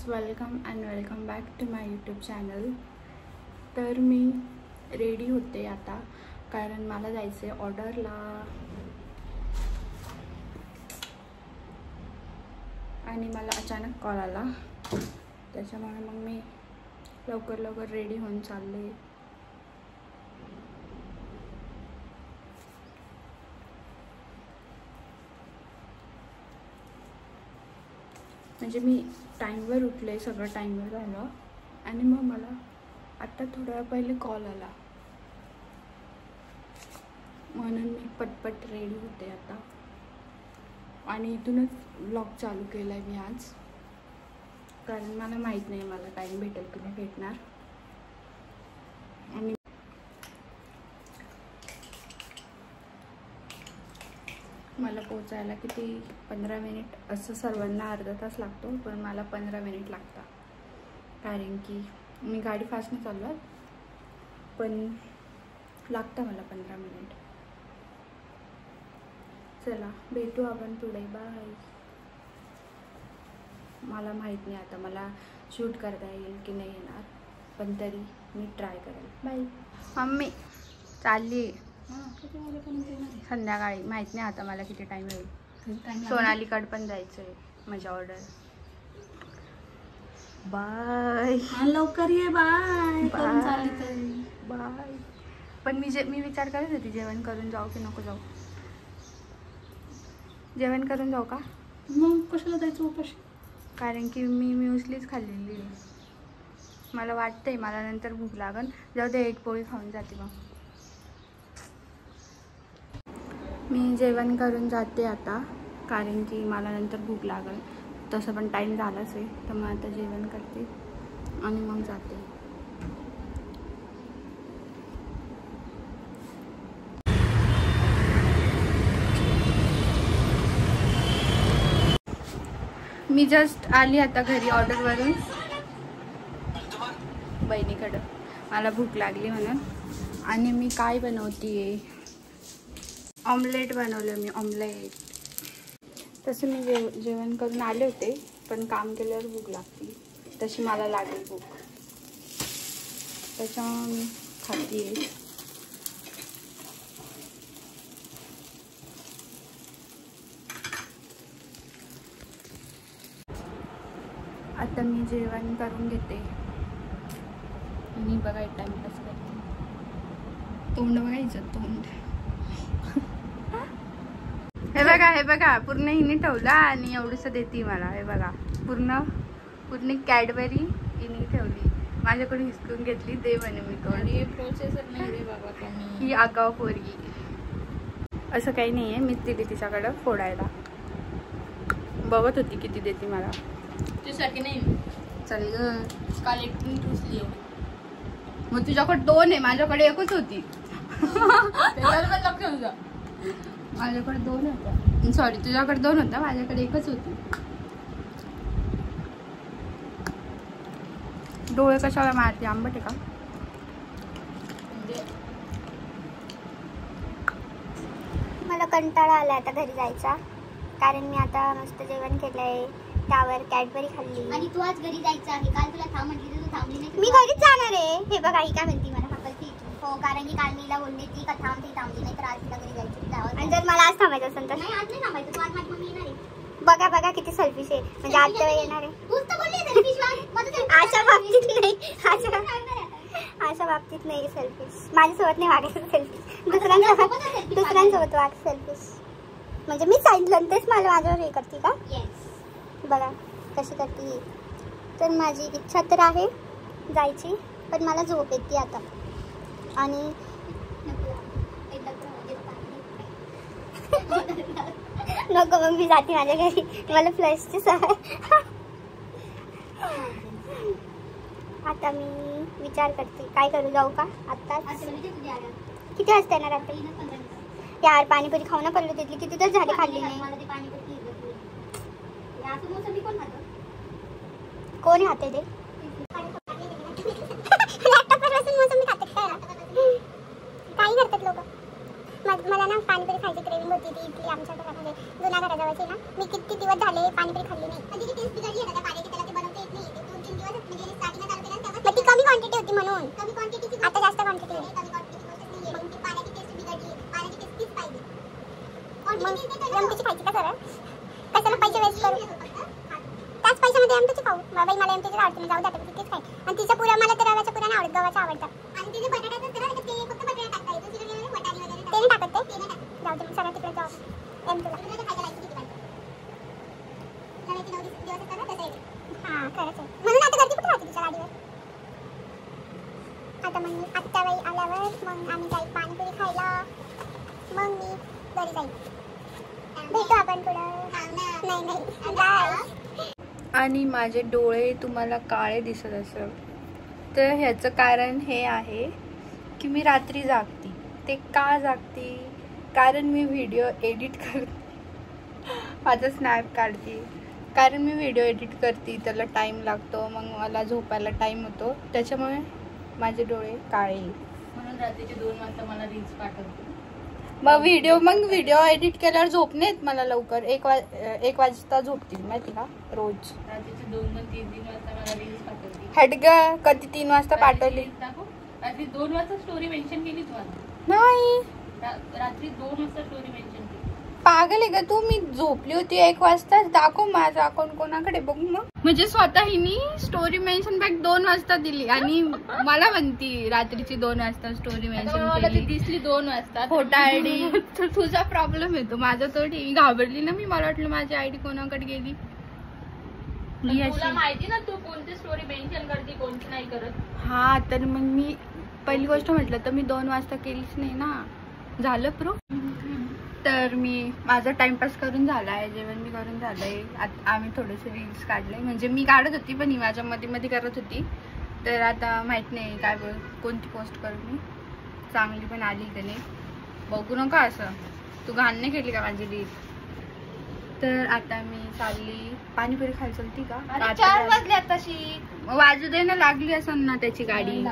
Friends, welcome and welcome back to my YouTube channel. तर मी ready होते आता, कारण मला जायचं आहे ऑर्डरला. आणि मला अचानक कॉल आला, त्याच्यामुळे मग मी लवकर रेडी होऊन चालले. म्हणजे मी टाईमवर उठले, सगळं टाईमवर झालं. आणि मग मला आत्ता थोड्या वेळ पहिले कॉल आला, म्हणून मी पटपट रेडी होते आता. आणि इथूनच व्लॉग चालू केला आहे मी आज, कारण मला माहीत नाही मला टाईम भेटेल की नाही भेटणार. आणि मला पोचायला किती 15 मिनिट, असं सर्वांना अर्धा तास लागतो, पण मला 15 मिनिट लागतात. कारण की मी गाडी फास्ट नाही चालवत, पण लागतं मला 15 मिनिट. चला भेटू आपण पुढे, बाय. मला माहीत नाही आता मला शूट करता येईल की नाही येणार, पण तरी मी ट्राय करेल. बाय. मम्मी चालली संध्याकाळी, माहित नाही आता मला किती टाइम होईल. सोनालीकडे पण जायचं आहे माझी ऑर्डर. बाय. लवकर ये. Bye bye. पण मी विचार करत होती जेवण करून जाऊ की नको जाऊ. जेवण करून जाऊ का? मग कशाला जायचं उपाशी? कारण की मी म्युस्लीच खाल्लेली आहे. मला वाटतंय मला नंतर भूक लागन. जाऊ दे, एक पोळी खाऊन जाते मग. मी जेवण करून जाते आता, कारण की मला नंतर भूक लागेल. तसं पण टाईम झालाच आहे, तर मग आता जेवण करते आणि मग जाते. मी जस्ट आली आता घरी ऑर्डरवरून बहिणीकडं. मला भूक लागली म्हणून. आणि मी काय बनवते, ऑमलेट बनवलं मी, ऑमलेट. तसं मी जेवण करून आले होते, पण काम केल्यावर भूक लागते, तशी मला लागेल भूक, त्याच्यामुळे मी खाते. आता मी जेवण करून घेते आणि बघा टाइमपास करते. तोंड बघायचं, तोंड. हे बघा पूर्ण हिने ठेवला आणि एवढंसं देते मला. हे बघा पूर्ण कॅडबरी हिने ठेवली, माझ्याकडून हिसकून घेतली. दे म्हणे मी कोणी प्रोसेसर नाही रे बाबा कमी. ही आगाव पोरगी. असं काही नाही आहे, मीच दिली तिच्याकडं फोडायला. बघत होती किती देते मला. तुझ्यासाठी नाही. चल ग, काल एक टुसली. मग तुझ्याकडे 2 आहे, माझ्याकडे एकच होती. माझ्याकडे 2 होत्या. सॉरी, तुझ्याकडे 2 होत्या, माझ्याकडे एकच होती. डोळे कशाला मारते, आंबट आहे का? मला कंटाळा आला आता घरी जायचा, कारण मी आता मस्त जेवण केलंय, त्यावर कॅडबरी खाल्ली. आणि तू आज घरी जायचं आहे. काल तुला थांब म्हटली तर तू थांबली नाही. मी घरीच जाणार आहे. हे बघा ही काय म्हणती मला हाकलती. हो, कारण की काल मीला बोलली ती का थांब, ती थांबली नाही, तर आज तिला घरी जायचं. आणि जर मला आज थांबायचं असेल तर नाही, आज नाही थांबायचं. तू आज माझी मम्मी येणार आहे. बघा किती सेल्फिश आहे. म्हणजे आज तेव्हा येणार आहे. तूच तर बोलली सेल्फिश वाग. अशा बाबतीत नाही, अशा बाबतीत नाही सेल्फिश. माझ्यासोबत नाही वागायचं सेल्फिश, दुसऱ्यांसोबत वाग सेल्फिश. म्हणजे मी सांगितलं तेच मला माझ्यावर हे करते का? बघा कशी करते. तर माझी इच्छा तर आहे जायची, पण मला झोप येते आता. आणि नको, मग मी जाते माझ्या घरी. मला फ्लशची सवय. आता मी विचार करते काय करू, जाऊ का आता? किती वाजता येणार आता? यार पाणीपुरी खाऊ ना पडलो तिथली, किती तर झाली खाल्ली नाही. कोण खाते ते? काही करतात लोक. मला ना पाणीपुरी खायची क्रेविंग होती. ती इथली आमच्या घरामध्ये जुन्या घराजवळची ना, मी किती दिवस झाले पाणीपुरी खाल्ली नाही. क्वांटिटी होती म्हणून. कमी क्वांटिटीची आता जास्त क्वांटिटी आहे. कमी क्वांटिटीची गोष्ट नाहीये. मग ती पाण्याची टेस्ट बिघडली. पाण्याची टेस्ट तीच पाहिजे. मग क्वांटिटी एमटीची खायची का सरळ? कशाला पैसे वेस्ट करू? त्याच पैशामध्ये एमटीची खाऊ. बाबाई मला एमटीची आवडते, मी जाऊ द्या तिथेच खाय. आणि तिच्या पुऱ्या मला तर रव्याच्या पुऱ्या नाही आवडत, गव्हाच्या आवडतात. आणि तिथे बटाट्याचं तर ते फक्त बटाटा टाकता येतो. दुसरीकडे वटाणे वगैरे ते नाही टाकत ते? ते नाही टाकत. जाऊ दे मग सगळं तिकडे जाऊ. एमटीला. तुला तर खायला लागतं किती पाहिजे. नव्याचे 9 दिवस असतात ना तसं आहे. हां खरंच आहे. म्हणून आता गर्दी कुठे राहते तुझ्या गाडीवर? आता मग मी आत्याबाई आल्यावर मग आम्ही जाईल पाणीपुरी खायला. मग मी घरी जाईल. भेटू आपण पुढं. नाही नाही बाय. आणि माझे डोळे तुम्हाला काळे दिसत असेल तर ह्याचं कारण हे आहे की मी रात्री जागते. ते का जागते? कारण मी व्हिडिओ एडिट करते, माझा स्नॅप काढते. कारण मी व्हिडिओ एडिट करते, त्याला टाईम लागतो, मग मला झोपायला टाईम होतो, त्याच्यामुळे माझे डोळे काळे. म्हणून रात्रीचे 2 वाजता मला रील्स पाठवते. मग व्हिडिओ एडिट केल्यावर झोप नाही येत मला लवकर. 1 वाजता झोपते माहिती का रोज. रात्रीचे 2-3 वाजता मला रील्स पाठवते. हट ग, कधी 3 वाजता पाठवली? रात्री 2 वाजता स्टोरी मेन्शन केली तुम्हाला. नाही, रात्री 2 वाजता स्टोरी मेन्शन केली. पागल आहे का तू? मी झोपली होती 1 वाजता. दाखव माझं अकाउंट कोणाकडे बघू. मग म्हणजे स्वतः हिनी स्टोरी मेन्शन बॅक 2 वाजता दिली आणि मला म्हणती रात्रीची 2 वाजता स्टोरी मेन्शन मला ती केली. दिसली 2 वाजता. खोटा आयडी. तर तुझा प्रॉब्लेम येतो, माझा थोडी. घाबरली ना मी, मला वाटलं माझी आयडी कोणाकडे गेली. तुला माहिती ना तू कोणती स्टोरी मेन्शन करते कोणती नाही करत. हा, तर मग मी पहिली गोष्ट म्हटलं तर मी 2 वाजता केलीच नाही ना. झालं प्रूफ. तर मी माझा टाइमपास करून झाला आहे, जेवण मी करून झालंय. आम्ही थोडेसे रील्स काढले, म्हणजे मी काढत होती पण ही माझ्या मध्ये करत होती. तर आता माहित नाही काय कोणती पोस्ट करू मी. चांगली पण आली का नाही बघू नका असं. तू घाण नाही केली का माझी रील? तर आता मी चालली पाणीपुरी खायला. चलती का? 4 वाजले आताशी. वाजू दे ना, लागली असं ना त्याची गाडी.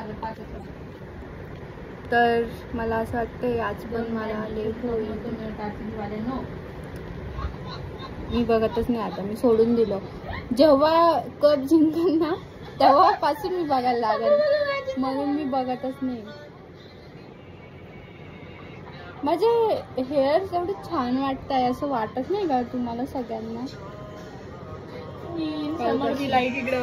तर मला असं वाटतंय आज पण मला लेट होईल. मी बघतच नाही आता, मी सोडून दिलं. जेव्हा कप जिंकल ना तेव्हापासून मी बघायला लागेल, म्हणून मी बघतच नाही. माझे हेअर एवढे छान वाटत आहे असं वाटत नाही का तुम्हाला सगळ्यांना? समोरची लाईट इकडे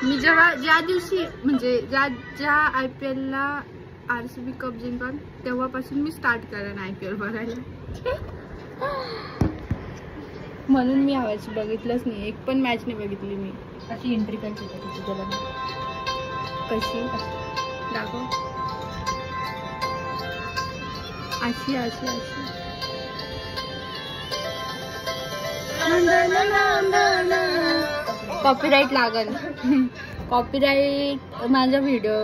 मी ज्या दिवशी म्हणजे ज्या IPL ला RCB कप जिंकन तेव्हापासून मी स्टार्ट करेन IPL बघायला. म्हणून मी यावर्षी बघितलंच नाही, एक पण मॅच नाही बघितली मी. अशी एंट्री करायची तुझ्याला कशी दाखव. अशी अशी अशी कॉपीराईट लागल. कॉपीराईट माझ्या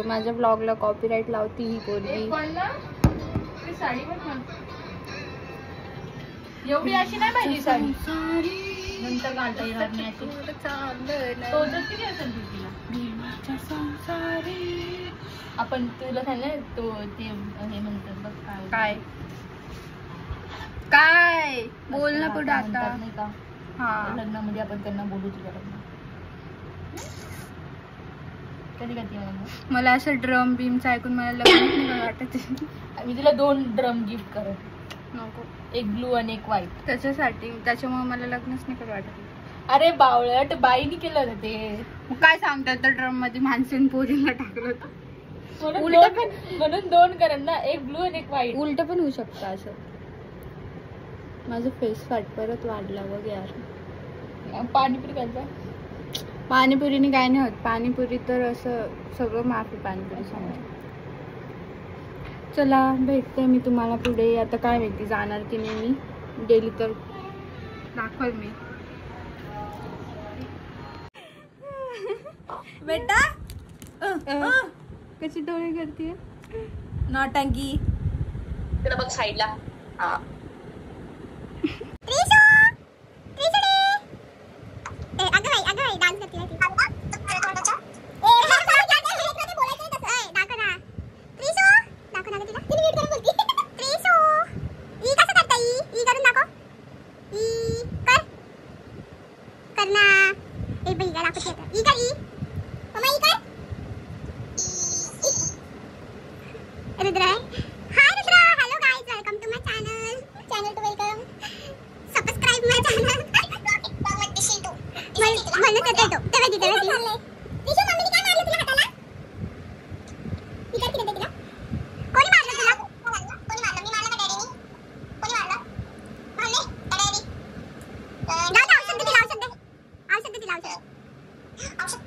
माझ्या ब्लॉगला कॉपीराईट लावती ही पोरगी. साडी पण एवढी अशी नाही पाहिजे साडी, नंतर घालता येणार नाही अशी. टोचत किती असेल तिला? आपण तुला सांगितलं तो ते हे म्हणतात बघ काय काय बोल ना पुढे आता. नाही का हा, लग्नामध्ये आपण त्यांना बोलू तुझ्या लग्न कधी करते मला असं ड्रम बीमचं ऐकून मला लग्न नाही वाटत. मी तुला 2 ड्रम गिफ्ट करत, नको. एक ब्लू आणि एक व्हाईट. त्याच्यामुळे मला लग्नच नाही करत वाटत. अरे बावळट, बाईनी केलं होतं ते. मग काय सांगतात तर ड्रम मध्ये माणसाने पोरीला टाकलं होतं. म्हणून 2 करत ना, एक ब्लू आणि एक व्हाईट. उलट पण होऊ शकतं असं. माझं फेस फॅट परत वाढला बघ यार. पाणीपुरी खायचं. पाणीपुरीने काय नाही होत. पाणीपुरी तर असं सगळं माफी पाणीपुरी समजा. चला भेटते मी तुम्हाला पुढे. आता काय माहिती जाणार की नाही मी. गेली तर दाखवल मी. बेटा कशी डोळे करते नौटंकी. तिला बघ साईडला. डान्स करते दाखवते आता. ई कर ई. मम्मा ई कर. रुद्र आहे. Hi Rudra. Hello guys, welcome to my channel. Channel to welcome. Subscribe my channel. म्हणत होते तो. तेव्हा तिथे चाललंय. दिशू मम्मीने काय मारलं तुला हाताला? मी काय केलं तिला? कोणी मारलं तुला? कोणी मारलं? मी मारलं का डॅडीनी? कोणी मारलं? मारले? डॅडी. दादा औषध दे तिला, औषध दे. औषध दे तिला, औषध. औषध.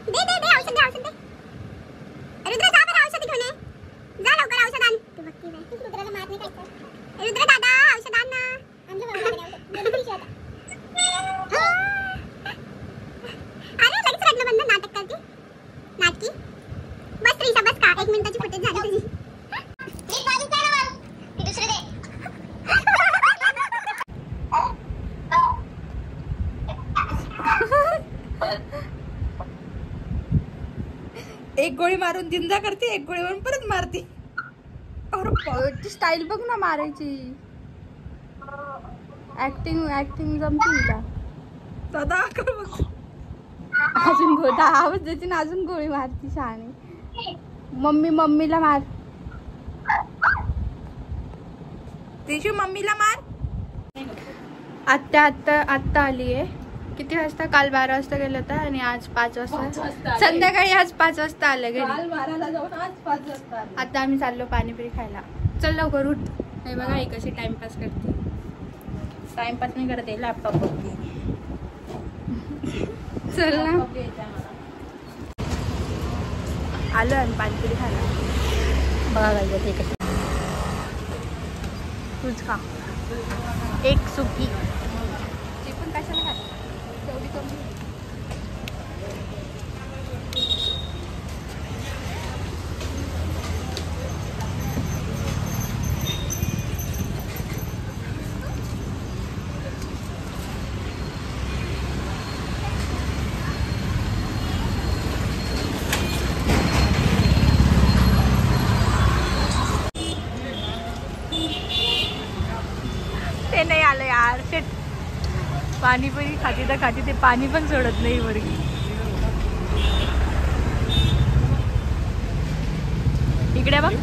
दे दे दे औषध दे, औषध दे. रुद्र जा बरं औषध घेऊन ये. जा लवकर औषध आण. तू बघती नाही. रुद्राला मार नाही खायचं. रुद्र दादा औषध आण ना. आणलं बाबा औषध. दोन पिशव्या आता. अरे लगेच रडणं बंद. नाटक करते. नाटकी. बस त्रिशा बस का. 1 मिनिटाची फुटेज झाली तुझी. नीट बाजू काय ना ती दुसरी दे. एक गोळी मारून जिंदा करते, एक गोळी मारून परत मारते. ती स्टाईल बघ ना मारायची. ऍक्टिंग जमते तिला. दादा अजून गोळी आवाज देते ना, अजून गोळी मारती शहाणी. मम्मीला मार. तिशू मम्मीला मार. आत्ता आली आहे. किती वाजता? काल 12 वाजता गेलं होतं आणि आज 5 वाजता संध्याकाळी. आज 5 वाजता आलं घरी. आता आम्ही चाललो पाणीपुरी खायला. चल लवकर उठ. हे बघा ही कशी टाइमपास करते. टाइमपास नाही करते, लॅपटॉप बघते. चल ना. आलो आणि पाणीपुरी खायला. बघा ते कशी. तूच खा. एक सुकी. ती पण कशाला खाते? तेवढी कमी. ते नाही आलं यार. शेट. पाणीपुरी खाती तर खाती, ते पाणी पण सोडत नाही वर्गी. इकडे बघ.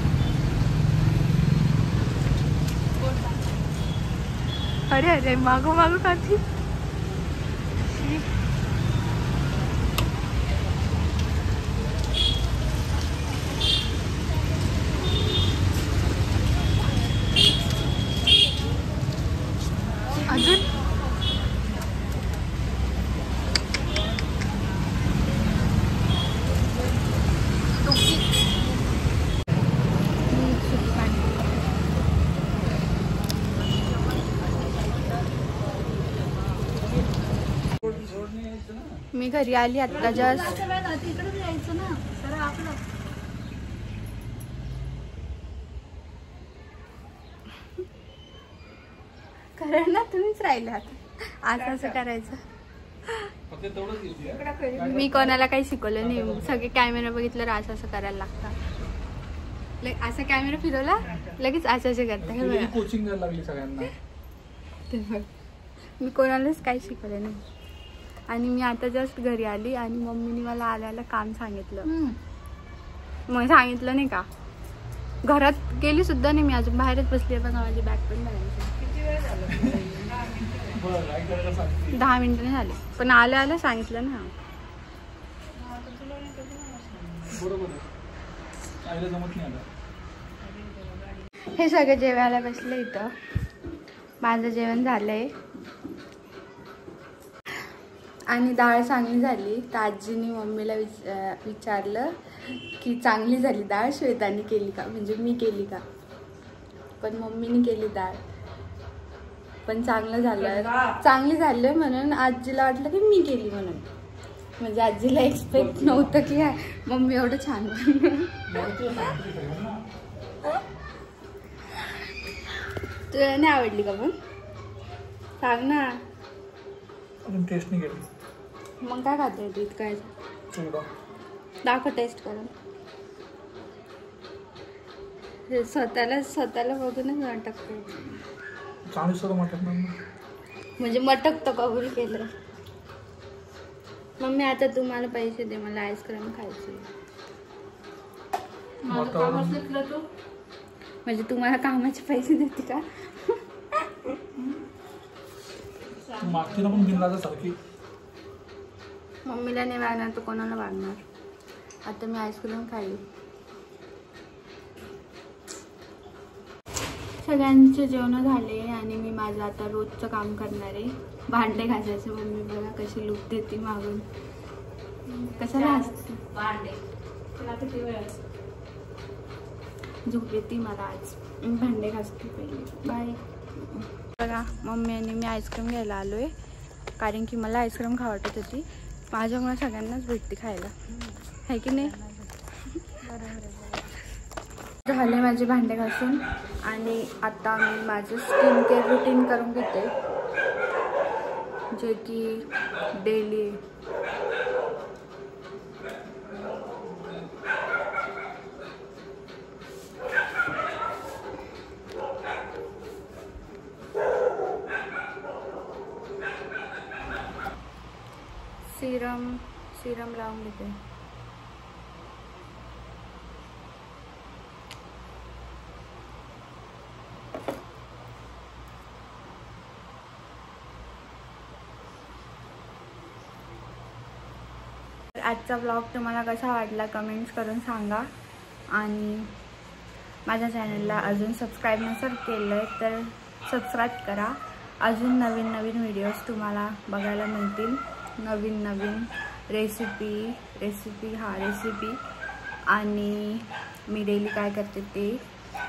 अरे मागो खाती. अजून मी घरी आली आता जस्ट. करा ना, तुम्हीच राहिलात. असं करायचं. मी कोणाला काही शिकवलं नाही. सगळे कॅमेरा बघितलं असं करायला लागतं. असा कॅमेरा फिरवला लगेच असं करता. कोचिंग द्यायला लागली सगळ्यांना. मी कोणालाच काही शिकवलं नाही. आणि मी आता जस्ट घरी आली आणि मम्मीने मला आल्याला काम सांगितलं. मग सांगितलं नाही का, घरात गेली सुद्धा नाही मी. अजून बाहेरच बसली. बघा माझी बॅग पण बाहेर. 10 मिनिटं नाही झाले, पण आलं सांगितलं ना. हे सगळे जेवायला बसले इथं. माझं जेवण झालंय आणि डाळ चांगली झाली. तर आजीने मम्मीला विचारलं की चांगली झाली डाळ श्वेतानी केली का, म्हणजे मी केली का. पण मम्मीने केली डाळ. पण चांगलं झालं, चांगली झालं म्हणून आजीला वाटलं की मी केली म्हणून. म्हणजे आजीला एक्सपेक्ट नव्हतं की मम्मी एवढं छान. तुला नाही आवडली का? पण सांग ना. टेस्ट नाही केली. मग काय खाते तू इतकं? दाखव टेस्ट करून. स्वतःला बघूनच वाटतं. म्हणजे मटक तर कबूल केलं. मम्मी आता तुम्हाला पैसे दे, मला आईस्क्रीम खायची. माझं कामच घेतलं तू. म्हणजे तुम्हाला कामाचे पैसे देते का? मागची ना पण बिनलाजा सारखी. मम्मीला नाही वागणार तर कोणाला वागणार. आता मी आईस्क्रीम खाल्ली. सगळ्यांचे जेवण झाले आणि मी माझं आता रोजचं काम करणार आहे. भांडे घासायचे. मम्मी बघा कशी लूक देते मागून. कशाला हसते? भांडे तुला किती वेळ झोप येते मला आज. मी भांडे घासते पहिले. बाय. बघा मम्मी आणि मी आईस्क्रीम घ्यायला आलो आहे, कारण की मला आईस्क्रीम खावं वाटत होती. माझ्यामुळे सगळ्यांनाच भेटते खायला, आहे की नाही? झाले माझे भांडे घासून आणि आता मी माझं स्किन केअर रुटीन करून घेते, जे की डेली. सिरम लावून घेते. आजचा ब्लॉग तुम्हाला कसा वाटला कमेंट्स करून सांगा. आणि माझ्या चॅनलला अजून सबस्क्राईब नसेल केलं तर सबस्क्राईब करा. अजून नवीन नवीन व्हिडिओज तुम्हाला बघायला मिळतील. नवीन नवीन रेसिपी आणि मी डेली काय करते ते.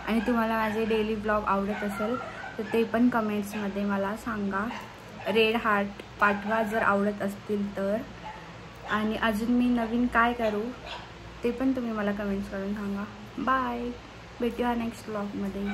आणि तुम्हाला माझे डेली ब्लॉग आवडत असेल तर ते पण कमेंट्समध्ये मला सांगा. रेड हार्ट पाठवा जर आवडत असतील तर. आणि अजून मी नवीन काय करू ते पण तुम्ही मला कमेंट्स करून सांगा. बाय. भेटूया नेक्स्ट ब्लॉगमध्ये.